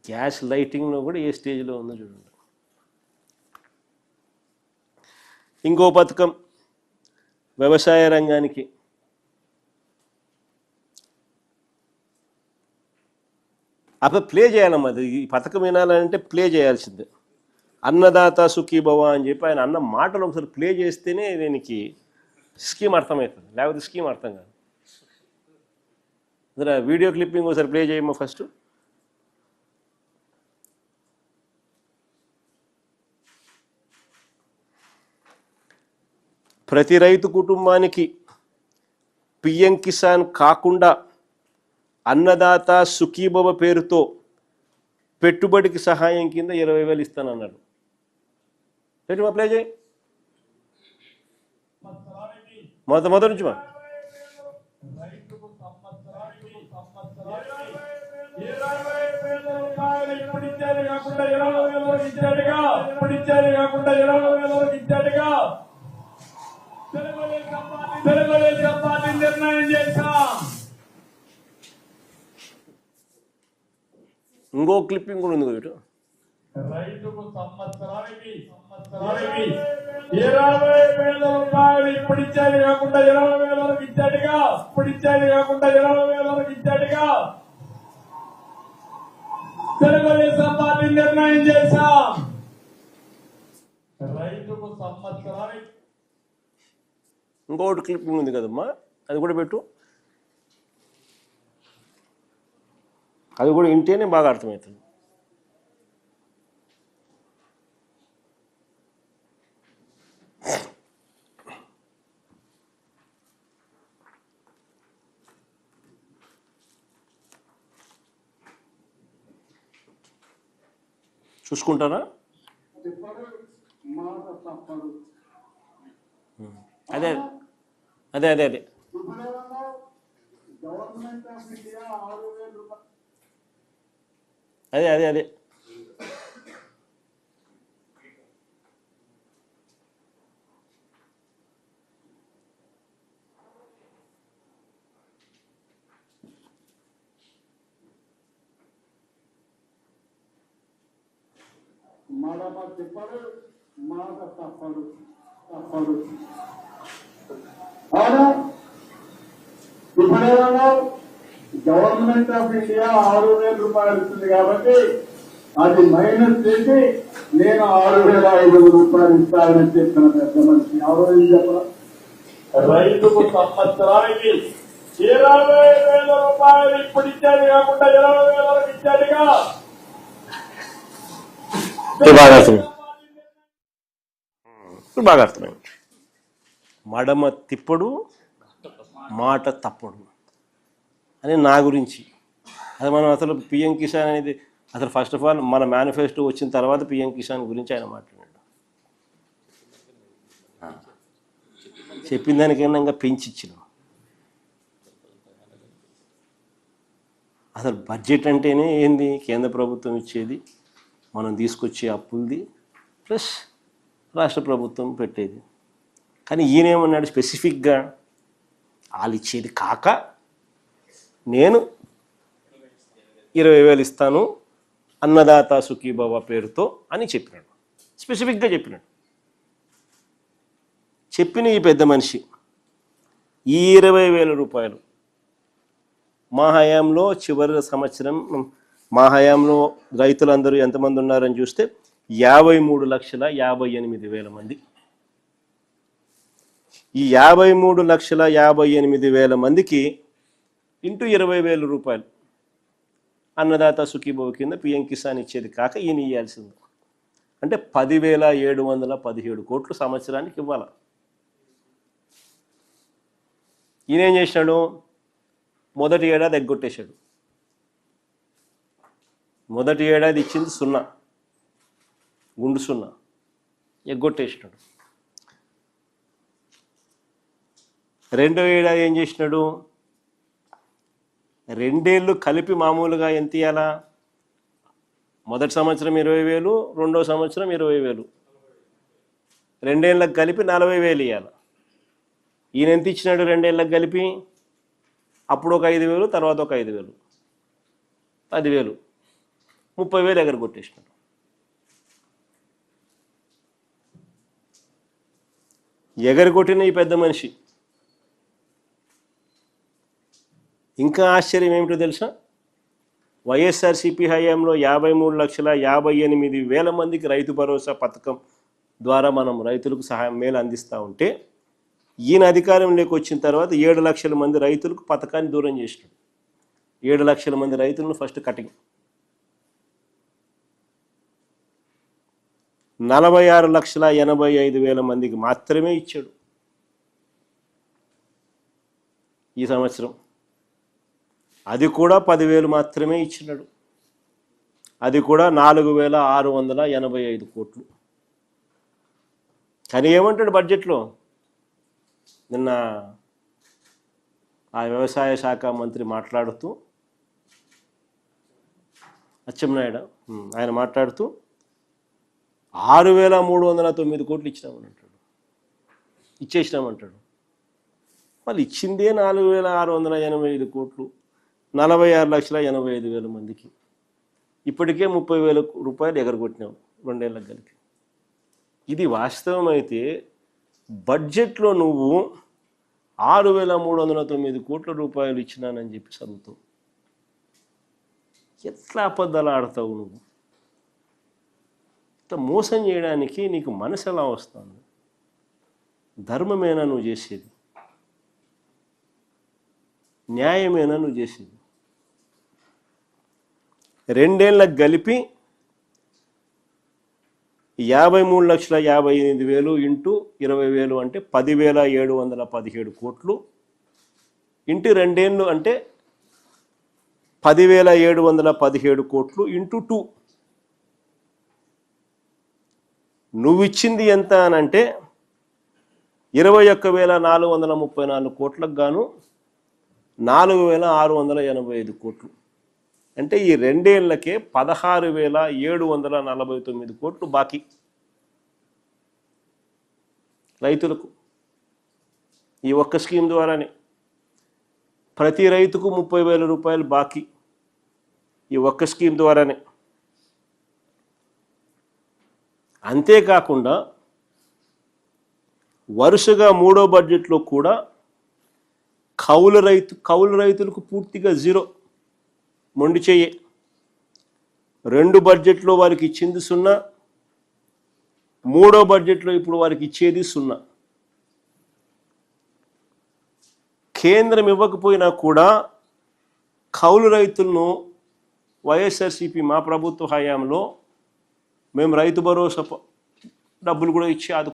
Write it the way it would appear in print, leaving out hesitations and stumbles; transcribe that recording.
Gas లైటింగ్లో కూడా ఏ స్టేజ్లో ఉందో చూడండి. ఇంకో పథకం వ్యవసాయ రంగానికి అప్పుడు ప్లే చేయాలమ్మా. అది ఈ పథకం వినాలంటే ప్లే చేయాల్సిందే. అన్నదాత సుఖీభవ అని చెప్పి ఆయన అన్న మాటలు ఒకసారి ప్లే చేస్తేనే దీనికి స్కీమ్ అర్థమవుతుంది, లేకపోతే స్కీమ్ అర్థం కాదు. వీడియో క్లిప్పింగ్ ఒకసారి ప్లే చేయమ్మా ఫస్ట్. ప్రతి రైతు కుటుంబానికి పిఎం కిసాన్ కాకుండా అన్నదాత సుఖీభవ పేరుతో పెట్టుబడికి సహాయం కింద 20,000 ఇస్తానన్నాడు. పెట్టి ప్లే చేయి మొదటి నుంచి మా. ఇంకో క్లిప్పింగ్ కూడా ఉంది వీడు. రైతుకు సంవత్సరానికి 20,000 రూపాయలు ఇప్పుడు ఇచ్చేది కాకుండా 20,000 వరకు ఇచ్చాడుగా. ఇప్పుడు ఇచ్చేది కాకుండా 20,000 వరకు ఇచ్చాడుగా. తెలుగుదేశం పార్టీ నిర్ణయం చేశాం. రైతుకు సంవత్సరానికి ఇంకోటి క్లిప్పింగ్ ఉంది కదమ్మా, అది కూడా పెట్టు. అది కూడా వింటేనే బాగా అర్థమవుతుంది. చూసుకుంటారా? అదే అదే అదే అదే అదే అదే అదే మడమ తిప్పడు, మాట తప్పడు. అవునా? ఇప్పుడేమో గవర్నమెంట్ ఆఫ్ ఇండియా 6,000 రూపాయలు ఇస్తుంది కాబట్టి అది మైనస్ చేసి నేను 6,500 రూపాయలు ఇస్తానని చెప్పిన పెద్ద మనిషి ఎవరో చెప్పరా? రైతుకు సంవత్సరానికి 20,000 రూపాయలు ఇప్పుడు ఇచ్చేది కాకుండా 20,000 వరకు ఇచ్చాడుగా. బాగా అర్థమైంది. మడమ తిప్పడు, మాట తప్పడు అని నా గురించి. అది మనం అసలు పిఎం కిసాన్ అనేది అసలు ఫస్ట్ ఆఫ్ ఆల్ మన మేనిఫెస్టో వచ్చిన తర్వాత పిఎం కిసాన్ గురించి ఆయన మాట్లాడాడు. చెప్పిన దానికైనా ఇంకా పెంచి ఇచ్చినాం. అసలు బడ్జెట్ అంటేనే ఏంది? కేంద్ర ప్రభుత్వం ఇచ్చేది, మనం తీసుకొచ్చే అప్పులది, ప్లస్ రాష్ట్ర ప్రభుత్వం పెట్టేది. కానీ ఈయనేమన్నాడు స్పెసిఫిక్గా వాళ్ళు ఇచ్చేది కాక నేను 20,000 ఇస్తాను అన్నదాత సుఖీభవ పేరుతో అని చెప్పినాడు. స్పెసిఫిక్గా చెప్పినాడు. చెప్పిన ఈ పెద్ద మనిషి ఈ 20,000 రూపాయలు మా హయాంలో చివరి సంవత్సరం మా హయాంలో రైతులందరూ ఎంతమంది ఉన్నారని చూస్తే 53,58,000 మంది. ఈ 53,58,000 మందికి ఇంటూ 20,000 రూపాయలు అన్నదాత సుఖీభవ కింద పిఎం కిసాన్ ఇచ్చేది కాక ఈయన ఇవ్వాల్సింది. అంటే 10,717 కోట్లు సంవత్సరానికి ఇవ్వాలి. ఈయన ఏం చేసినాడు? మొదటి ఏడాది ఎగ్గొట్టేశాడు. మొదటి ఏడాది ఇచ్చింది 0, గుండు 0 ఎగ్గొట్టేసినాడు. రెండో ఏడాది ఏం చేసినాడు? 2 ఏళ్ళు కలిపి మామూలుగా ఎంత ఇవ్వాలా? మొదటి సంవత్సరం 20,000, రెండో సంవత్సరం 20,000, 2 ఏళ్ళకి కలిపి 40,000 ఇవ్వాలి. ఈయన ఎంత ఇచ్చినాడు 2 ఏళ్ళకి కలిపి? అప్పుడు ఒక 5,000, తర్వాత ఒక 5,000, 10,000. 30,000 ఎగరగొట్టేసినాడు. ఎగరగొట్టిన ఈ పెద్ద మనిషి ఇంకా ఆశ్చర్యం ఏమిటో తెలుసా? వైఎస్ఆర్సీపీ హయాంలో 53,58,000 మందికి రైతు భరోసా పథకం ద్వారా మనం రైతులకు సహాయం మేలు అందిస్తూ ఉంటే ఈయన అధికారంలోకి వచ్చిన తర్వాత 7 లక్షల మంది రైతులకు పథకాన్ని దూరం చేసినాడు. 7 లక్షల మంది రైతులను ఫస్ట్ కటింగ్, 46,85,000 మందికి మాత్రమే ఇచ్చాడు ఈ సంవత్సరం. అది కూడా 10,000 మాత్రమే ఇచ్చినాడు. అది కూడా 4,685 కోట్లు. కానీ ఏమంటాడు బడ్జెట్లో? నిన్న ఆ వ్యవసాయ శాఖ మంత్రి మాట్లాడుతూ, అచ్చెన్నాయుడు ఆయన మాట్లాడుతూ 6,309 కోట్లు ఇచ్చినామంటాడు, ఇచ్చేసినామంటాడు. వాళ్ళు ఇచ్చిందే 4,685 కోట్లు, 46,85,000 మందికి. ఇప్పటికే 30,000 రూపాయలు ఎగరగొట్టినాం 2 ఏళ్ళకి కలిపి. ఇది వాస్తవం అయితే బడ్జెట్లో నువ్వు 6,309 కోట్ల రూపాయలు ఇచ్చినానని చెప్పి చదువుతావు. ఎట్లా అబద్ధాలు ఆడతావు నువ్వు? ఇట్లా మోసం చేయడానికి నీకు మనసు ఎలా వస్తుంది? ధర్మమేనా నువ్వు చేసేది? న్యాయమేనా నువ్వు చేసేది? 2 ఏళ్ళకి కలిపి 53,58,000 ఇంటూ 20,000 అంటే 10,717 కోట్లు ఇంటూ 2 ఏళ్ళు అంటే 10,717 కోట్లు ఇంటూ 2. నువ్వు ఇచ్చింది ఎంత అని అంటే 21,434 కోట్లకు గాను 4,685 కోట్లు. అంటే ఈ 2 ఏళ్లకే 16,749 కోట్లు బాకీ రైతులకు. ఈ ఒక్క స్కీమ్ ద్వారానే ప్రతి రైతుకు 30,000 రూపాయలు బాకీ ఈ ఒక్క స్కీమ్ ద్వారానే. అంతేకాకుండా వరుసగా 3వ బడ్జెట్లో కూడా కౌలు రైతులకు పూర్తిగా జీరో, మొండి చెయ్యి. 2 బడ్జెట్లో వారికి ఇచ్చింది 0, 3వ బడ్జెట్లో ఇప్పుడు వారికి ఇచ్చేది 0. కేంద్రం ఇవ్వకపోయినా కూడా కౌలు రైతులను వైఎస్ఆర్సీపీ మా ప్రభుత్వ హయాంలో మేము రైతు భరోసా డబ్బులు కూడా ఇచ్చి